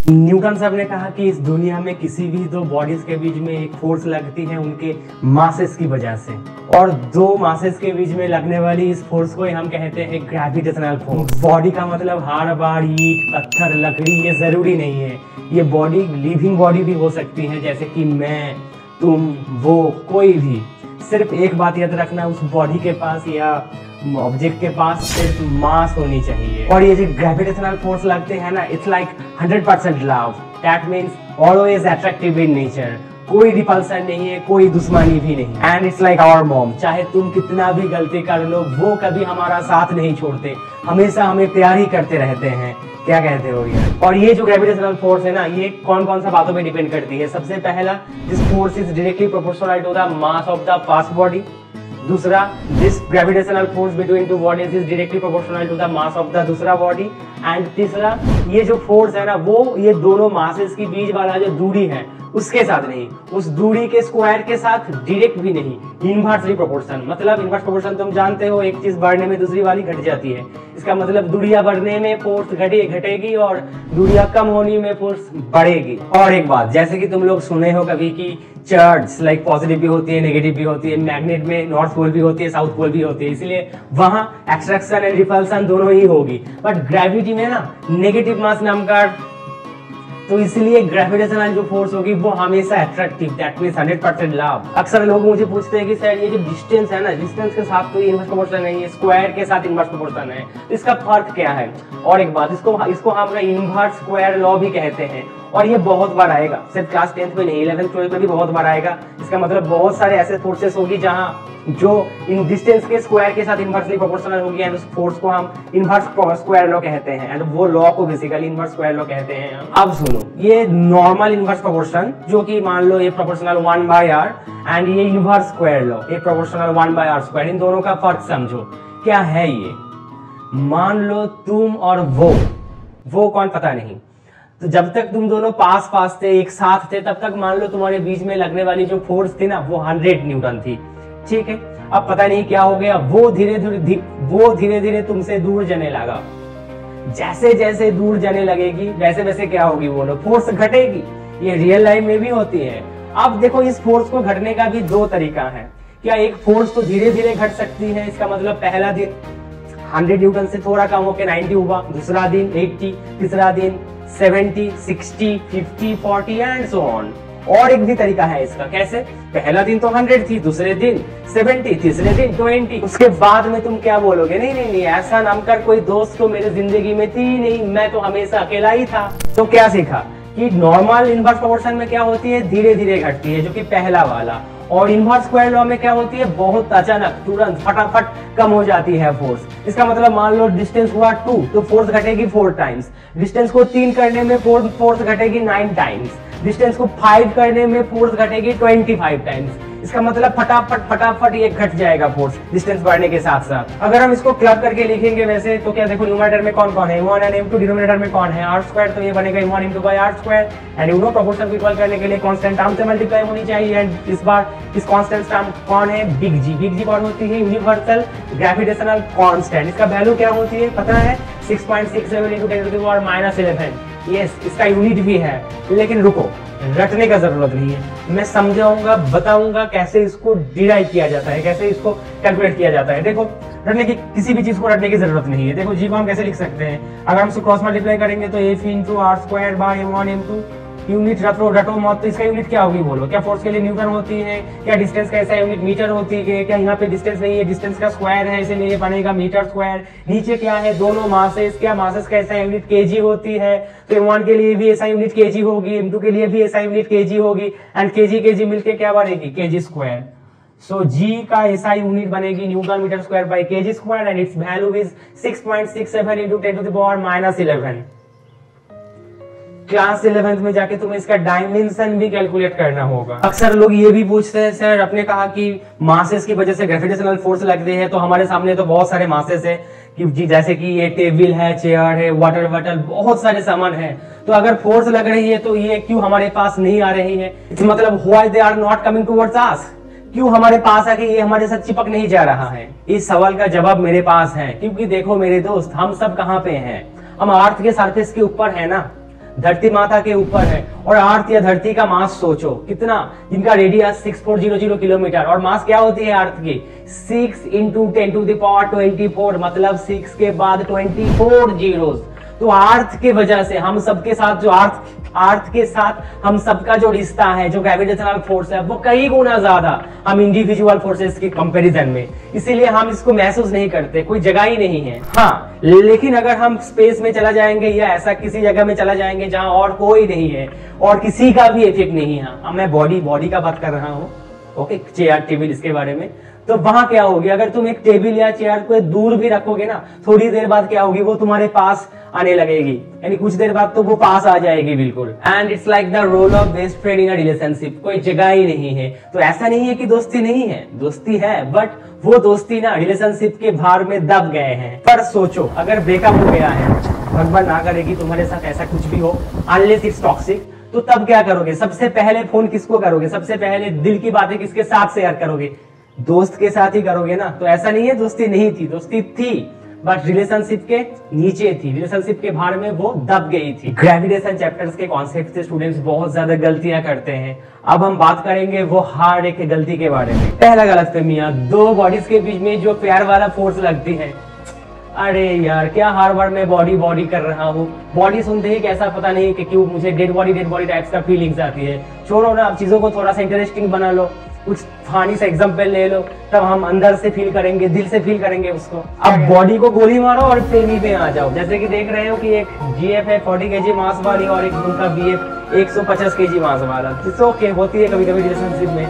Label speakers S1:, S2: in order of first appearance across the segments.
S1: Newton साहब ने कहा कि इस दुनिया में किसी भी दो बॉडीज के बीच में एक फोर्स लगती है उनके मासेस की वजह से, और दो मासेस के बीच में लगने वाली इस फोर्स को हम कहते हैं ग्रेविटेशनल फोर्स। बॉडी का मतलब हाड़ बाड़, ईंट, पत्थर, लकड़ी, ये जरूरी नहीं है। ये बॉडी लिविंग बॉडी भी हो सकती है, जैसे कि मैं, तुम, वो, कोई भी। सिर्फ एक बात याद रखना, उस बॉडी के पास या ऑब्जेक्ट के पास सिर्फ मास होनी चाहिए। और ये जो ग्रेविटेशनल फोर्स लगते हैं ना, it's like 100% love. That means always attractive in nature. कोई रिपल्सन नहीं है, कोई दुश्मनी भी नहीं। And it's like our mom. चाहे तुम कितना भी गलती कर लो, वो कभी हमारा साथ नहीं छोड़ते, हमेशा हमें प्यार ही करते रहते हैं। क्या कहते हो यार? और ये जो ग्रेविटेशनल फोर्स है ना, ये कौन कौन सा बातों पे डिपेंड करती है? सबसे पहला, this force is directly proportional to the mass of the past body. दूसरा, this gravitational force between two bodies is directly proportional to the mass of the दूसरा बॉडी। एंड तीसरा, ये जो फोर्स है ना, वो ये दोनों मासेस के बीच वाला जो दूरी है उसके साथ नहीं, उस दूरी के स्क्वायर के साथ डायरेक्ट भी नहीं, इनवर्सली प्रोपोर्शन। मतलब इनवर्स प्रोपोर्शन तुम जानते हो, एक चीज बढ़ने में दूसरी वाली घट जाती है। इसका मतलब दूरियां बढ़ने में फोर्स घटेगी और दूरियां कम होने में फोर्स बढ़ेगी। और एक बात, जैसे कि तुम लोग सुने हो कभी कि चार्ज लाइक पॉजिटिव भी होती है, नेगेटिव भी होती है। मैग्नेट में नॉर्थ पोल भी होती है, साउथ पोल भी होती है, इसलिए वहां एक्सट्रैक्शन एंड रिपल्सन दोनों ही होगी। बट ग्रेविटी में ना नेगेटिव मास नाम का, तो इसलिए ग्रेविटेशनल जो फोर्स होगी वो हमेशा अट्रैक्टिव, दैट मींस 100% लव। अक्सर लोग मुझे पूछते हैं कि सर ये जो डिस्टेंस है ना, डिस्टेंस के साथ तो इनवर्स प्रोपोर्शन नहीं है, स्क्वायर के साथ इनवर्स प्रोपोर्शन है, तो इसका फर्क क्या है? और एक बात, इसको हम ना इनवर्स स्क्वायर लॉ भी कहते हैं। और ये बहुत बार आएगा, सिर्फ क्लास 10th में नहीं, 11th 12th में भी बहुत बार आएगा। इसका मतलब बहुत सारे ऐसे फोर्सेस होगी जहां जो इन डिस्टेंस के स्क्वायर के साथ इनवर्सली प्रोपोर्शनल होगी, एंड उस फोर्स को हम इनवर्स स्क्वायर लॉ कहते हैं, एंड वो लॉ को बेसिकली इनवर्स स्क्वायर लॉ कहते हैं। अब सुनो, ये नॉर्मल इनवर्स प्रोपोर्शन, जो कि मान लो ये प्रोपोर्शनल 1/r, एंड ये इनवर्स स्क्वायर लॉ, ये प्रोपोर्शनल 1/r स्क्वायर, इन दोनों का फर्क समझो। क्या है ये? मान लो तुम और वो कौन पता नहीं, तो जब तक तुम दोनों पास पास थे, एक साथ थे, तब तक मान लो तुम्हारे बीच में लगने वाली जो फोर्स थी ना, वो 100 न्यूटन थी। ठीक है, अब पता नहीं क्या हो गया, वो धीरे धीरे तुमसे दूर जाने लगा। जैसे जैसे दूर जाने लगेगी, वैसे वैसे क्या होगी, वो फोर्स घटेगी। ये रियल लाइफ में भी होती है। अब देखो, इस फोर्स को घटने का भी दो तरीका है। क्या एक फोर्स तो धीरे धीरे घट सकती है, इसका मतलब पहला दिन 100 न्यूटन से थोड़ा कम होकर 90 हुआ, दूसरा दिन 80, तीसरा दिन 70, 60, 50, 40 एंड सो ऑन। और एक भी तरीका है इसका। कैसे? पहला दिन तो 100 थी, दूसरे दिन 70, तीसरे दिन 20। उसके बाद में तुम क्या बोलोगे? नहीं नहीं नहीं, ऐसा नाम कर कोई दोस्त तो मेरे जिंदगी में थी नहीं, मैं तो हमेशा अकेला ही था। तो क्या सीखा कि नॉर्मल इनवर्स प्रोपोर्शन में क्या होती है, धीरे धीरे घटती है, जो कि पहला वाला। और इनवर्स स्क्वायर लॉ में क्या होती है, बहुत अचानक, तुरंत, फटाफट कम हो जाती है फोर्स। इसका मतलब मान लो डिस्टेंस हुआ 2, तो फोर्स घटेगी 4 टाइम्स। डिस्टेंस को 3 करने में फोर्स घटेगी 9 टाइम्स। डिस्टेंस को 5 करने में फोर्स घटेगी 25 टाइम्स। इसका मतलब फटाफट ये घट जाएगा फोर्स डिस्टेंस बढ़ने के साथ साथ। अगर हम इसको क्लब करके लिखेंगे वैसे, तो क्या देखो, न्यूमरेटर में कौन कौन है, m1 एंड m2, डिनोमिनेटर में कौन है, r², तो ये बनेगा m1 into r²। And you know, proportion को इक्वल करने के लिए कांस्टेंट टर्म से मल्टीप्लाई होनी चाहिए। एंड इस बार इस कांस्टेंट टर्म कौन है? बिग जी कौन होती है? Universal gravitational constant. इसका वैल्यू क्या होती है पता है? 6.67 into 10⁻⁻11। यस, इसका यूनिट भी है। लेकिन रुको, रटने का जरूरत नहीं है, मैं समझाऊंगा, बताऊंगा कैसे इसको डिराइव किया जाता है, कैसे इसको कैलकुलेट किया जाता है। देखो, रटने की किसी भी चीज को रटने की जरूरत नहीं है। देखो, जी को हम कैसे लिख सकते हैं? अगर हम इसको क्रॉस मल्टीप्लाई करेंगे तो f into r² by m1 m2, unit रटो मत। तो इसका यूनिट क्या होगी बोलो? क्या फोर्स के लिए न्यूटन होती है? क्या डिस्टेंस का ऐसा यूनिट मीटर होती है? क्या यहाँ पे डिस्टेंस नहीं है, डिस्टेंस का स्क्वायर है, इसलिए ये बनेगा मीटर स्क्वायर। नीचे क्या है? दोनों मासेस। क्या मासेस का ऐसा यूनिट केजी होती है? तो m1 के लिए भी ऐसा यूनिट केजी होगी, m2 के लिए भी ऐसा यूनिट केजी होगी। एंड केजी मिलके क्या बनेगी? KG square. सो जी का ऐसा यूनिट बनेगी newton metre square by KG square, and its value is 6.67 into 10⁻⁻11। Class 11th में जाके तुम्हें इसका डायमेंशन भी कैलकुलेट करना होगा। अक्सर लोग ये भी पूछते हैं, सर आपने कहा कि मासेस की वजह से ग्रेविटेशनल फोर्स लगते हैं, तो हमारे सामने तो बहुत सारे मासेस है कि जी, जैसे कि ये टेबल है, चेयर है, वाटर बॉटल, बहुत सारे सामान है। तो अगर फोर्स लग रही है तो ये क्यों हमारे पास नहीं आ रही है? मतलब why they are not coming towards us? क्यों हमारे पास आके ये हमारे साथ चिपक नहीं जा रहा है? इस सवाल का जवाब मेरे पास है, क्योंकि देखो मेरे दोस्त, हम सब कहाँ पे हैं? हम अर्थ के सरफेस के ऊपर है ना, धरती माता के ऊपर है। और अर्थ या धरती का मास सोचो कितना, जिनका रेडियस 6400 किलोमीटर, और मास क्या होती है अर्थ की? 6 × 10⁻24, मतलब 6 के बाद 24 जीरोस। तो अर्थ के वजह से हम सबके साथ जो अर्थ के साथ हम सबका जो रिश्ता है, जो ग्रेविटेशनल फोर्स है, वो कई गुना ज्यादा हम इंडिविजुअल फोर्सेस के कंपैरिजन में, इसीलिए हम इसको महसूस नहीं करते, कोई जगह ही नहीं है। हाँ, लेकिन अगर हम स्पेस में चला जाएंगे या ऐसा किसी जगह में चला जाएंगे जहां और कोई नहीं है और किसी का भी इफेक्ट नहीं है, मैं बॉडी का बात कर रहा हूँ, ओके, चेयर टेबल इसके बारे में, तो वहां क्या होगी? अगर तुम एक टेबल या चेयर को दूर भी रखोगे ना, थोड़ी देर बाद क्या होगी? वो तुम्हारे पास आने लगेगी, यानी कुछ देर बाद तो वो पास आ जाएगी बिल्कुल। And it's like the role of best friend in a relationship, कोई जगह ही नहीं है। तो ऐसा नहीं है कि दोस्ती नहीं है, दोस्ती है, बट वो दोस्ती ना रिलेशनशिप के भार में दब गए हैं। पर सोचो, अगर ब्रेकअप हो गया है, भगवान ना करेगी तुम्हारे साथ ऐसा कुछ भी हो, अनलेस इट्स टॉक्सिक, तो तब क्या करोगे? सबसे पहले फोन किसको करोगे? सबसे पहले दिल की बातें किसके साथ शेयर करोगे? दोस्त के साथ ही करोगे ना। तो ऐसा नहीं है दोस्ती नहीं थी, दोस्ती थी, बट रिलेशनशिप के नीचे थी, रिलेशनशिप के भार में वो दब गई थी। ग्रेविटेशन चैप्टर्स के कॉन्सेप्ट से स्टूडेंट्स बहुत ज्यादा गलतियां करते हैं। अब हम बात करेंगे वो हार्ड एक गलती के बारे में। पहला गलतफहमियां, दो बॉडीज के बीच में जो प्यार वाला फोर्स लगती है। अरे यार, क्या हर बार मैं बॉडी कर रहा हूँ? बॉडी सुनते ही कैसा पता नहीं कि क्यों मुझे डेड बॉडी टाइप्स का फीलिंग्स आती है। छोड़ो ना, अब चीजों को थोड़ा सा इंटरेस्टिंग बना लो, कुछ फानी सा एग्जांपल ले लो, तब हम अंदर से फील करेंगे, दिल से फील करेंगे उसको। अब बॉडी को गोली मारो और प्रेमी पे आ जाओ। जैसे कि देख रहे हो कि एक जीएफ है 40 kg मास वाली और एक उनका बीएफ 150 kg मास वाला। ओके, होती है कभी कभी रिलेशनशिप में।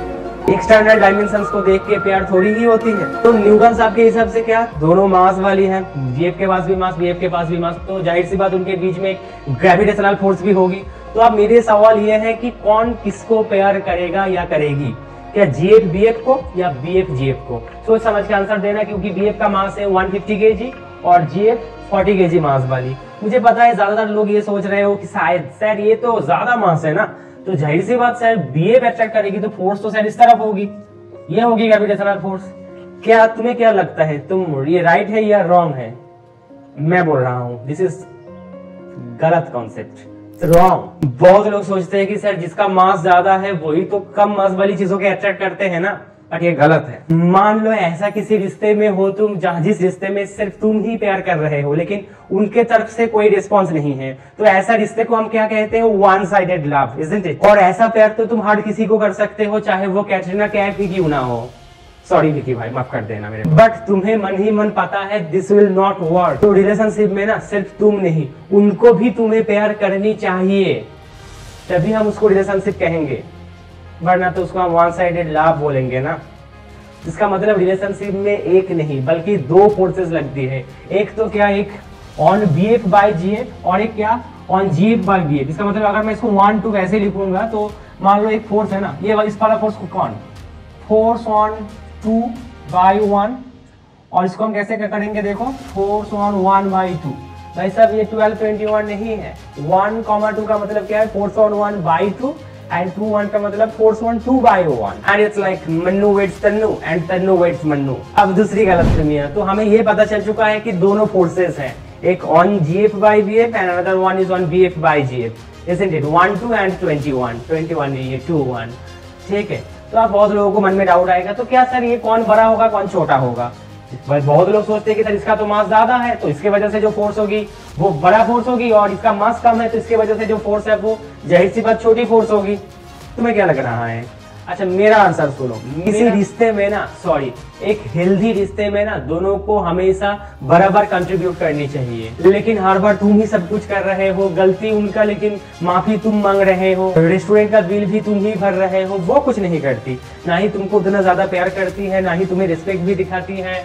S1: एक्सटर्नल डायमेंशंस को देख के प्यार थोड़ी ही होती है। तो न्यूटन साहब के हिसाब से क्या दोनों मास वाली हैं, जीएफ के पास भी मास, बीएफ के पास भी मास, तो जाहिर सी बात उनके बीच में ग्रेविटेशनल फोर्स भी होगी। तो अब मेरे सवाल ये है कि कौन किसको प्यार करेगा या करेगी? क्या जीएफ बीएफ को या बीएफ जीएफ को? सोच समझ के आंसर देना, क्योंकि बीएफ का मास है 150 kg और जीएफ 40 kg मास वाली। मुझे पता है ज्यादातर लोग ये सोच रहे हो कि शायद सर ये तो ज्यादा मास है ना, तो जाहिर सी बात सर बीएफ अट्रैक्ट करेगी तो फोर्स तो सर इस तरफ होगी, ये होगी ग्रेविटेशनल फोर्स। क्या तुम्हें क्या लगता है, तुम ये राइट है या रॉन्ग है? मैं बोल रहा हूं दिस इज गलत कॉन्सेप्ट, रॉन्ग। बहुत लोग सोचते हैं कि सर जिसका मास ज्यादा है वही तो कम मास वाली चीजों के अट्रैक्ट करते हैं ना, बट ये गलत है। मान लो ऐसा किसी रिश्ते में हो तुम, जहां जिस रिश्ते में सिर्फ तुम ही प्यार कर रहे हो लेकिन उनके तरफ से कोई रिस्पॉन्स नहीं है, तो ऐसा रिश्ते को हम क्या कहते हैं? One sided love, isn't it? और ऐसा प्यार तो तुम हर किसी को कर सकते हो, चाहे वो कैटरीना कैफ ही क्यों ना हो। सॉरी विकी भाई, माफ कर देना मेरे, बट तुम्हें मन ही मन पता है दिस विल नॉट वर्क। तो रिलेशनशिप में ना सिर्फ तुम नहीं, उनको भी तुम्हें प्यार करनी चाहिए, तभी हम उसको रिलेशनशिप कहेंगे, वरना तो उसको हम वन साइडेड लव बोलेंगे ना। इसका मतलब रिलेशनशिप में एक नहीं बल्कि दो फोर्सेस लगती है। एक तो क्या, एक ऑन बीएफ बाय जीएफ और एक क्या, ऑन जीएफ बाय बीएफ। इसका मतलब अगर मैं इसको 1 2 वैसे लिखूंगा तो मान लो एक फोर्स है ना, ये इस वाला फोर्स को कौन, फोर्स ऑन 2 by 1, और इसको हम कैसे करेंगे? देखो, फोर्स ऑन 1 by 2। भाई साहब ये 12 21 नहीं है, 1, 2 का मतलब क्या है? फोर्स ऑन 1 by 2 एंड 2 1 का मतलब force on 2 by 1। And it's like Mannu waits Tannu and Tannu waits Mannu. अब दूसरी गलतफहमियां, तो हमें ये पता चल चुका है कि दोनों फोर्सेस हैं, एक on GF by BF and another one is on BF by GF, isn't it? 1 2 and 21 नहीं है 2 1, ठीक है। तो आप बहुत लोगों को मन में डाउट आएगा, तो क्या सर ये कौन बड़ा होगा कौन छोटा होगा? बहुत लोग सोचते हैं कि सर इसका तो मास ज्यादा है तो इसके वजह से जो फोर्स होगी वो बड़ा फोर्स होगी, और इसका मास कम है तो इसके वजह से जो फोर्स है वो जाहिर सी बात छोटी फोर्स होगी। तुम्हें क्या लग रहा है? अच्छा मेरा आंसर सुनो, किसी रिश्ते में ना, सॉरी एक हेल्दी रिश्ते में ना दोनों को हमेशा बराबर कंट्रीब्यूट करनी चाहिए। लेकिन हर बार तुम ही सब कुछ कर रहे हो, गलती उनका लेकिन माफी तुम मांग रहे हो, रेस्टोरेंट का बिल भी तुम ही भर रहे हो, वो कुछ नहीं करती, ना ही तुमको उतना ज्यादा प्यार करती है, ना ही तुम्हें रिस्पेक्ट भी दिखाती है,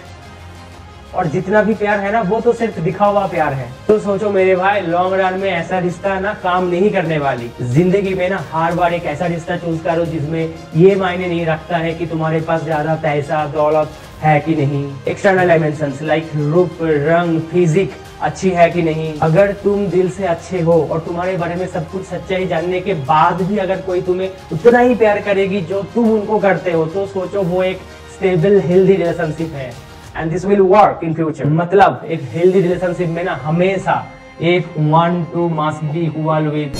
S1: और जितना भी प्यार है ना वो तो सिर्फ दिखा हुआ प्यार है। तो सोचो मेरे भाई, लॉन्ग रन में ऐसा रिश्ता ना काम नहीं करने वाली। जिंदगी में ना हर बार एक ऐसा रिश्ता चूज करो जिसमें ये मायने नहीं रखता है कि तुम्हारे पास ज्यादा पैसा दौलत है कि नहीं। एक्सटर्नल डायमेंशंस लाइक रूप, रंग, फिजिक, अच्छी है कि नहीं। अगर तुम दिल से अच्छे हो और तुम्हारे बारे में सब कुछ सच्चाई जानने के बाद भी अगर कोई तुम्हें उतना ही प्यार करेगी जो तुम उनको करते हो, तो सोचो वो एक स्टेबल हेल्दी रिलेशनशिप है and this will work in future. मतलब एक हेल्दी रिलेशनशिप में ना हमेशा एक 1-2 मस्ट बी इक्वल विद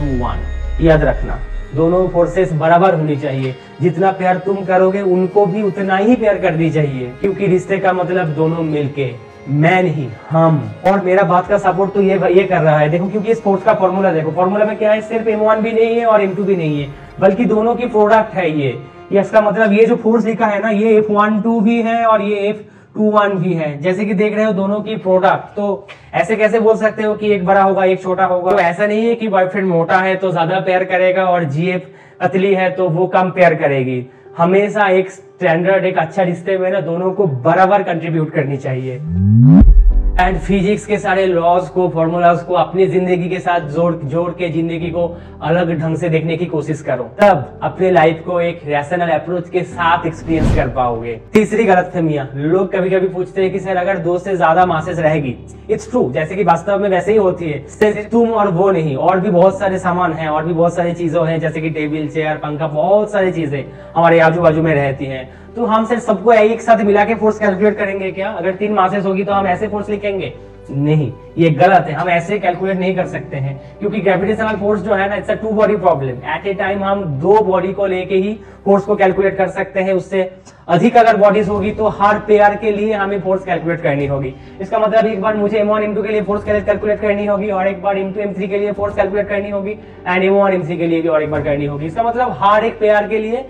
S1: 8-1। याद रखना, दोनों फोर्सेस बराबर होनी चाहिए। जितना प्यार तुम करोगे उनको भी उतना ही प्यार करनी चाहिए, क्योंकि रिश्ते का मतलब दोनों मिलके, मैं नहीं हम। और मेरा बात का सपोर्ट तो ये कर रहा है, देखो, क्योंकि स्पोर्ट्स का फॉर्मूला देखो, फॉर्मूला में क्या है, सिर्फ M1 भी नहीं है और M2 भी नहीं है, बल्कि दोनों की प्रोडक्ट है ये। इसका मतलब ये जो फोर्स लिखा है ना, ये F12 भी है और ये F21 भी है। जैसे कि देख रहे हो दोनों की प्रोडक्ट, तो ऐसे कैसे बोल सकते हो कि एक बड़ा होगा एक छोटा होगा? तो ऐसा नहीं है कि बॉयफ्रेंड मोटा है तो ज्यादा प्यार करेगा और GF पतली है तो वो कम प्यार करेगी। हमेशा एक स्टैंडर्ड, एक अच्छा रिश्ते में ना दोनों को बराबर कंट्रीब्यूट करनी चाहिए। एंड फिजिक्स के सारे लॉज को, फॉर्मूलाज को अपनी जिंदगी के साथ जोड़ के जिंदगी को अलग ढंग से देखने की कोशिश करो, तब अपने लाइफ को एक रैशनल अप्रोच के साथ एक्सपीरियंस कर पाओगे। तीसरी गलतफहमियां, लोग कभी कभी पूछते हैं कि सर अगर 2 से ज्यादा मासेस रहेगी, इट्स ट्रू, जैसे कि वास्तव में वैसे ही होती है। सिर्फ तुम और वो नहीं, और भी बहुत सारे सामान हैं, और भी बहुत सारी चीजों हैं, जैसे कि टेबल, चेयर, पंखा, बहुत सारी चीजें हमारे आजू बाजू में रहती हैं। तो हम सिर्फ सबको एक साथ मिला के फोर्स कैलकुलेट करेंगे क्या? अगर 3 मासेस होगी तो हम ऐसे फोर्स लिखेंगे? नहीं, ये गलत है। हम ऐसे कैलकुलेट नहीं कर सकते हैं, क्योंकि ग्रेविटेशनल फोर्स जो है ना, it's a 2 body problem. At a time हम 2 बॉडी को लेके ही फोर्स को कैलकुलेट कर सकते हैं। उससे अधिक अगर बॉडीज होगी तो हर पेयर के लिए हमें फोर्स कैलकुलेट करनी होगी। इसका मतलब एक बार मुझे M1 M2 के लिए फोर्स कैलकुलेट करनी होगी, और एक बार M2 M3 के लिए फोर्स कैलकुलेट करनी होगी, एंड M1 M3 के लिए भी और एक बार करनी होगी। इसका मतलब हर एक पेयर के लिए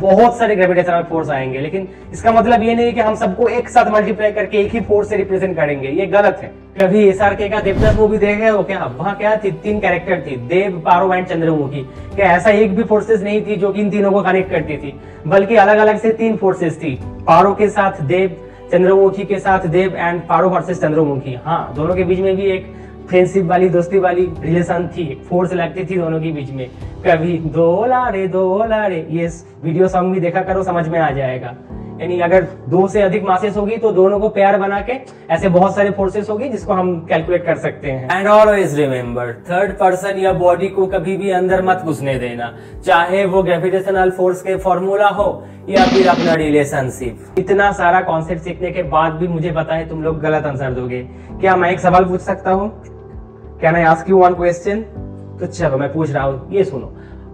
S1: बहुत सारे ग्रेविटेशनल फोर्स आएंगे, लेकिन इसका मतलब ये नहीं कि हम सबको एक साथ मल्टीप्लाई करके एक ही फोर्स से रिप्रेजेंट करेंगे। ये गलत है। कभी SRK का देवदास मूवी देखे हो क्या? वहां क्या थी? 3 कैरेक्टर थी, देव, पारो एंड चंद्रमुखी। क्या ऐसा एक भी फोर्सेस नहीं थी जो कि इन तीनों को कनेक्ट करती थी, बल्कि अलग अलग से 3 फोर्सेस थी। पारो के साथ देव, चंद्रमुखी के साथ देव, एंड पारो वर्सेस चंद्रमुखी। हाँ, दोनों के बीच में भी एक फ्रेंडशिप वाली, दोस्ती वाली रिलेशन थी, फोर्स लगती थी दोनों के बीच में। कभी दोला रे, ये वीडियो सॉन्ग भी देखा करो, समझ में आ जाएगा। यानी अगर 2 से अधिक मासेस होगी तो दोनों को पेयर बना के ऐसे बहुत सारे फोर्सेस होगी जिसको हम कैलकुलेट कर सकते हैं। And always remember, third person या बॉडी को कभी भी अंदर मत घुसने देना, चाहे वो ग्रेविटेशनल फोर्स के फॉर्मूला हो या फिर अपना रिलेशनशिप। इतना सारा कॉन्सेप्ट सीखने के बाद भी मुझे पता है तुम लोग गलत आंसर दोगे। क्या मैं एक सवाल पूछ सकता हूँ? Can I ask you one question? तो चलो मैं पूछ रहा हूँ, ये सुनो।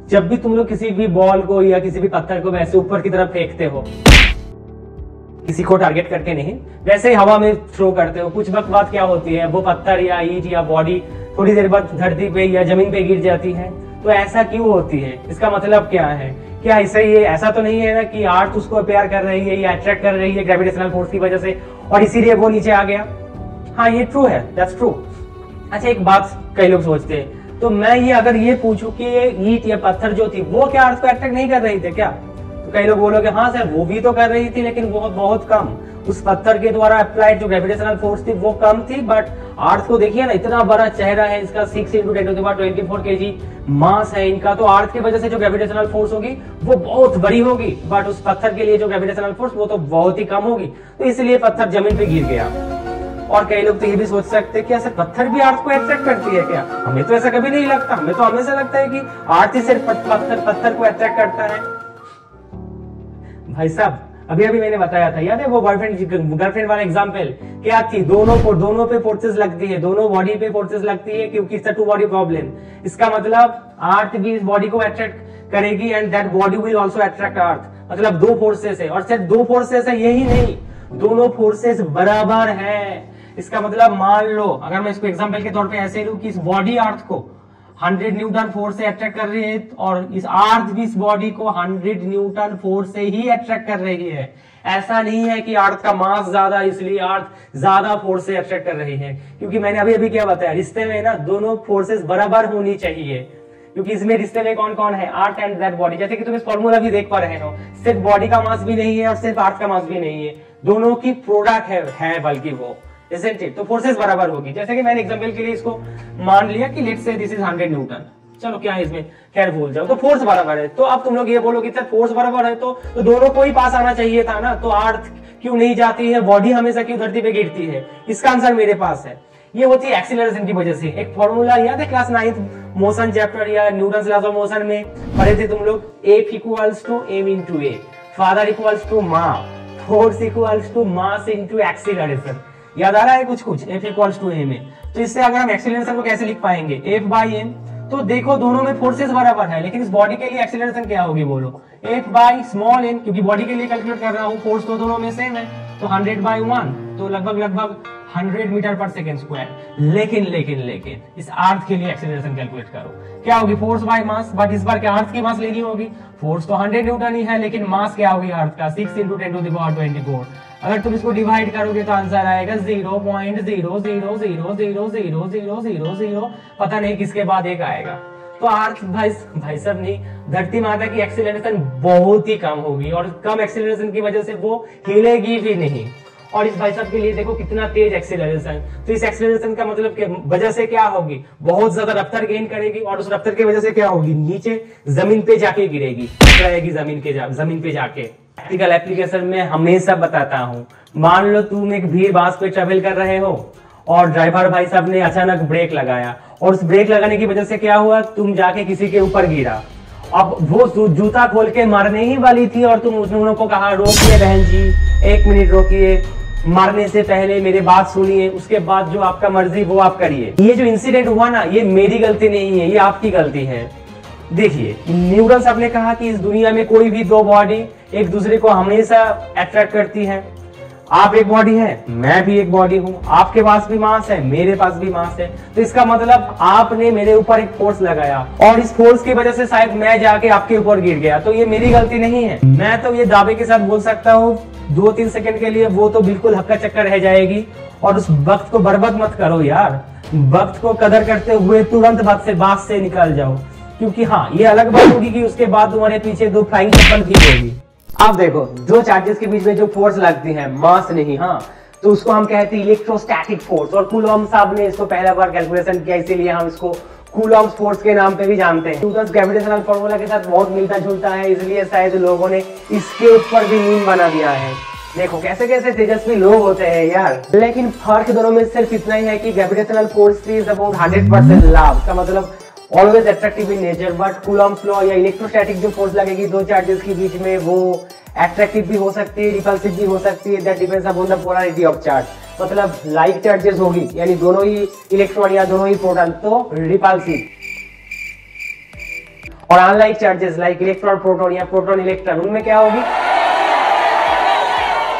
S1: जब भी तुम लोग किसी भी बॉल को या किसी भी पत्थर को वैसे ऊपर की तरफ फेंकते हो, किसी को टारगेट करके नहीं, वैसे ही हवा में थ्रो करते हो, कुछ वक्त बाद क्या होती है, वो पत्थर या ईंट या बॉडी थोड़ी देर बाद धरती पे या जमीन पे गिर जाती है। तो ऐसा क्यों होती है? इसका मतलब क्या है? क्या इसे ये ऐसा तो नहीं है ना कि अर्थ उसको प्यार कर रही है या अट्रैक्ट कर रही है ग्रेविटेशनल फोर्स की वजह से, और इसीलिए वो नीचे आ गया? हाँ, ये ट्रू है, दैट्स ट्रू। अच्छा, एक बात कई लोग सोचते हैं, तो मैं ये अगर ये पूछूं कि ये ईंट या पत्थर जो थी वो क्या अर्थ को अट्रैक्ट नहीं कर रही थी क्या? तो कई लोग बोलोगे हाँ सर, वो भी तो कर रही थी, लेकिन बहुत बहुत कम। उस पत्थर के द्वारा अप्लाइड जो ग्रेविटेशनल फोर्स थी वो कम थी, बट अर्थ को देखिए ना, इतना बड़ा चेहरा है इसका, 6 × 10⁻24 kg मास है इनका, तो अर्थ की वजह से जो ग्रेविटेशनल फोर्स होगी वो बहुत बड़ी होगी, बट उस पत्थर के लिए जो ग्रेविटेशनल फोर्स वो तो बहुत ही कम होगी, तो इसलिए पत्थर जमीन पे गिर गया। और कई लोग तो ये भी सोच सकते हैं कि ऐसे पत्थर भी अर्थ को अट्रैक्ट करती है क्या? हमें तो ऐसा कभी नहीं लगता, हमें तो हमेशा लगता है कि अर्थ ही सिर्फ पत्थर को अट्रैक्ट करता है। भाई साहब, अभी अभी मैंने बताया था, याद है वो बॉयफ्रेंड गर्लफ्रेंड वाला एग्जांपल? क्या थी? दोनों पे फोर्सेस लगती है, दोनों बॉडी पे फोर्सेस लगती है, क्योंकि इट्स अ 2 बॉडी प्रॉब्लम। इसका मतलब अर्थ भी इस बॉडी को अट्रैक्ट करेगी and that body will also attract earth. मतलब 2 फोर्सेस है, और सिर्फ 2 फोर्सेस है यही नहीं, दोनों फोर्सेस बराबर है। इसका मतलब मान लो, अगर मैं इसको एग्जांपल के तौर पे ऐसे लूं कि इस बॉडी अर्थ को 100 न्यूटन फोर्स से अट्रैक्ट कर रही है, और इस अर्थ भी इस बॉडी को 100 न्यूटन फोर्स से ही अट्रैक्ट कर रही है। ऐसा नहीं है कि अर्थ का मास ज्यादा इसलिए अर्थ ज्यादा फोर्स से अट्रैक्ट कर रही है, क्योंकि मैंने अभी अभी क्या बताया, रिश्ते में ना दोनों फोर्सेस बराबर होनी चाहिए, क्योंकि इसमें रिश्ते में कौन कौन है? Earth and that body. जैसे कि तुम इस फॉर्मूला भी देख पा रहे हो, सिर्फ बॉडी का मास भी नहीं है और सिर्फ अर्थ का मास भी नहीं है, दोनों की प्रोडक्ट है बल्कि वो, isn't it? तो फोर्सेस बराबर होगी। जैसे कि मैंने एग्जांपल के लिए इसको मान लिया कि let's say this is 100 Newton, चलो क्या है इसमें, खैर भूल जाओ, तो फोर्स बराबर है। तो अब तुम लोग ये बोलोगे सर फोर्स बराबर है तो दोनों को ही पास आना चाहिए था ना, तो अर्थ क्यों नहीं जाती है, बॉडी हमेशा क्यों धरती पे गिरती है? इसका आंसर मेरे पास है। ये होती है एक्सीलरेशन की वजह से। एक फॉर्मूला याद है क्लास 9th मोशन चैप्टर या न्यूटन लॉज ऑफ मोशन में पढ़े थे तुम लोग, F equals to m into A, father equals to मा, force equals to mass into acceleration. याद आ रहा है कुछ कुछ? F इक्वल्स टू m है। तो इससे अगर हम एक्सीलरेशन को कैसे लिख पाएंगे? F by m। तो देखो दोनों में फोर्सेस बराबर है, लेकिन इस बॉडी के लिए एक्सीलरेशन क्या होगी बोलो? F बाई स्मॉल n, क्योंकि बॉडी के लिए कैलकुलेट कर रहा हूँ, फोर्स तो दोनों में सेम है, तो 100 बाई 1, तो लगभग 100 मीटर पर सेकेंड स्क्वायर। लेकिन इस अर्थ के लिए एक्सीलरेशन कैलकुलेट करो, क्या होगी? फोर्स बाय मास, बट इस बार क्या अर्थ की मास लेनी होगी? फोर्स तो 100 न्यूटन ही है, लेकिन मास क्या होगी अर्थ का? 6 इंटू 10 टू द पावर 24। अगर तुम इसको डिवाइड करोगे तो आंसर आएगा 0.0000000, पता नहीं किसके बाद एक आएगा। तो अर्थ भाई साहब नहीं, धरती माता की एक्सीलरेशन बहुत ही कम होगी, और कम एक्सीलरेशन की वजह से वो हिलेगी भी नहीं। और इस भाई साहब के लिए देखो कितना तेज एक्सीलरेशन, तो इस एक्सीलरेशन का मतलब के वजह से क्या होगी? बहुत ज्यादा रफ्तार गेन करेगी, और उस रफ्तार की वजह से क्या होगी? नीचे जमीन पे जाके गिरेगी, रहेगी जमीन पे जाके। प्रैक्टिकल एप्लीकेशन में हमेशा बताता हूँ, मान लो तुम एक भीड़ बास पे ट्रेवल कर रहे हो और ड्राइवर भाई साहब ने अचानक ब्रेक लगाया, और उस ब्रेक लगाने की वजह से क्या हुआ? तुम जाके किसी के ऊपर गिरा। अब वो जूता खोल के मारने ही वाली थी, और तुम उन को कहा रोकिए बहन जी, 1 मिनट रोकिए, मारने से पहले मेरे बात सुनिए, उसके बाद जो आपका मर्जी वो आप करिए। ये जो इंसिडेंट हुआ ना, ये मेरी गलती नहीं है, ये आपकी गलती है। देखिए न्यूटन साहब ने कहा कि इस दुनिया में कोई भी दो बॉडी एक दूसरे को हमेशा अट्रैक्ट करती है। आप एक बॉडी है, मैं भी एक बॉडी हूँ, आपके पास भी मास है, मेरे पास भी मास है, तो इसका मतलब आपने मेरे ऊपर एक फोर्स लगाया, और इस फोर्स की वजह से शायद मैं जाके आपके ऊपर गिर गया, तो ये मेरी गलती नहीं है। मैं तो ये दावे के साथ बोल सकता हूँ 2-3 सेकंड के लिए वो तो बिल्कुल हक्का चक्कर रह जाएगी, और उस वक्त को बर्बाद मत करो यार, वक्त को कदर करते हुए तुरंत बात से निकल जाओ, क्योंकि हाँ ये अलग बात होगी कि उसके बाद तुम्हारे पीछे 2 फ्लाइंग चप्पल ठीक होगी। अब देखो दो चार्जेस के बीच में जो फोर्स लगती है, मास नहीं, हाँ, तो उसको हम कहते हैं इलेक्ट्रोस्टैटिक फोर्स, और कूलॉम साहब ने इसको पहला बार कैलकुलेशन किया, इसीलिए हम इसको कूलॉम्स फोर्स के नाम पे भी जानते हैं। न्यूटन ग्रेविटेशनल फार्मूला के साथ बहुत मिलता जुलता है, इसलिए शायद लोगों ने इसके ऊपर भी मीम बना दिया है। देखो कैसे कैसे तेजस्वी लोग होते हैं यार। लेकिन फर्क दोनों में सिर्फ इतना ही है कि gravitational force is about 100% love, का मतलब always attractive in nature, but Coulomb's law या इलेक्ट्रोस्टैटिक जो फोर्स लगेगी दो चार्जेस के बीच में, वो अट्रैक्टिव भी हो सकती है, रिपल्सिव भी हो सकती है, that depends upon the polarity of charge. मतलब लाइक चार्जेस होगी, यानी दोनों ही इलेक्ट्रॉन या दोनों ही प्रोटॉन, तो रिपल्सिव, और unlike charges like electron proton या प्रोटॉन इलेक्ट्रॉन, उनमें क्या होगी?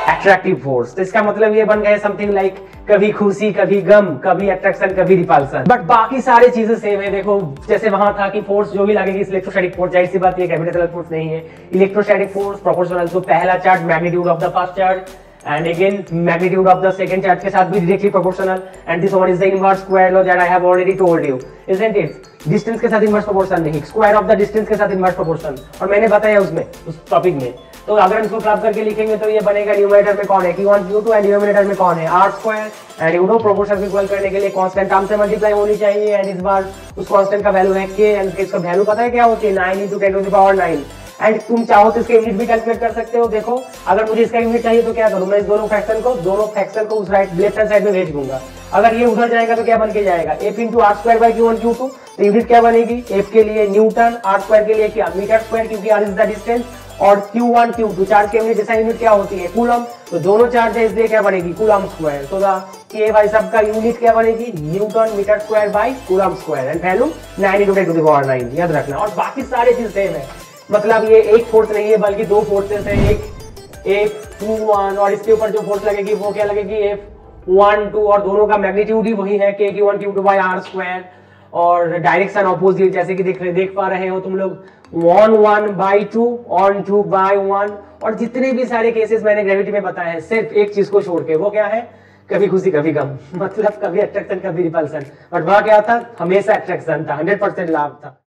S1: Attractive force. तो इसका मतलब ये बन गया समथिंग लाइक कभी खुशी कभी गम, कभी अट्रैक्शन कभी रिपल्सन, बट बाकी सारी चीजें सेम है। देखो जैसे वहां था कि फोर्स जो भी लगेगी इलेक्ट्रोस्टैटिक फोर्स, जाहिर सी बात ये ग्रेविटेशनल फोर्स नहीं है, इलेक्ट्रोस्टैटिक फोर्स प्रोपोर्शनल टू पहला charge magnitude of the first charge, and again magnitude of the second charge के साथ भी directly proportional, and this one is the inverse square law that I have already told you, isn't it? distance के साथ inverse proportion नहीं, square of the distance के साथ inverse proportion, और मैंने बताया उसमें उस टॉपिक में। तो अगर हम इसको प्राप्त करके लिखेंगे तो ये बनेगा न्यूमरेटर में कौन है q1 q2 एंड डिनोमिनेटर में कौन है r square, and you know proportion equal करने के लिए कांस्टेंट टर्म से मल्टीप्लाई होनी चाहिए, एंड इस बार उस कांस्टेंट का वैल्यू है k, एंड इसका वैल्यू पता है क्या होती है? 9 × 10 to the power 9। एंड तुम चाहो तो इसके यूनिट भी कैलकुलेट कर सकते हो। देखो अगर मुझे इसका यूनिट चाहिए तो क्या करूं मैं? इस दोनों फ्रैक्शन को उस लेफ्ट हैंड साइड में भेज दूंगा। अगर ये उधर जाएगा तो क्या बन के जाएगा? f × r² / q1 q2, तो यूनिट क्या बनेगी? f के लिए न्यूटन, r² के लिए क्या? मीटर स्क्वायर, क्योंकि r इज द डिस्टेंस, और q1 q2 चार्ज के यूनिट, जैसा यूनिट क्या होती है? कूलम, तो दोनों चार्ज है इसलिए क्या बनेगी? Coulomb square. तो k भाई सब का यूनिट क्या बनेगी? Newton metre square by coulomb square, and value 9 × 10 to the power 9, याद रखना। और बाकी सारे चीज सेम है, मतलब ये एक फोर्स नहीं है बल्कि दो फोर्सेस है, एक F1, और इसके ऊपर जो फोर्स लगेगी वो क्या लगेगी? F1 2, और दोनों का मैग्नीट्यूड ही वही है k q1 q2 by r², और डायरेक्शन ऑपोजिट, जैसे कि देख पा रहे हो तुम लोग, on 1 by 2, on 2 by 1, और जितने भी सारे केसेस मैंने ग्रेविटी में बताए हैं सिर्फ एक चीज को छोड़ के, वो क्या है? कभी खुशी कभी गम, मतलब कभी अट्रैक्शन कभी रिपल्सन, बट वह क्या था? हमेशा अट्रैक्शन था, 100% लाभ था।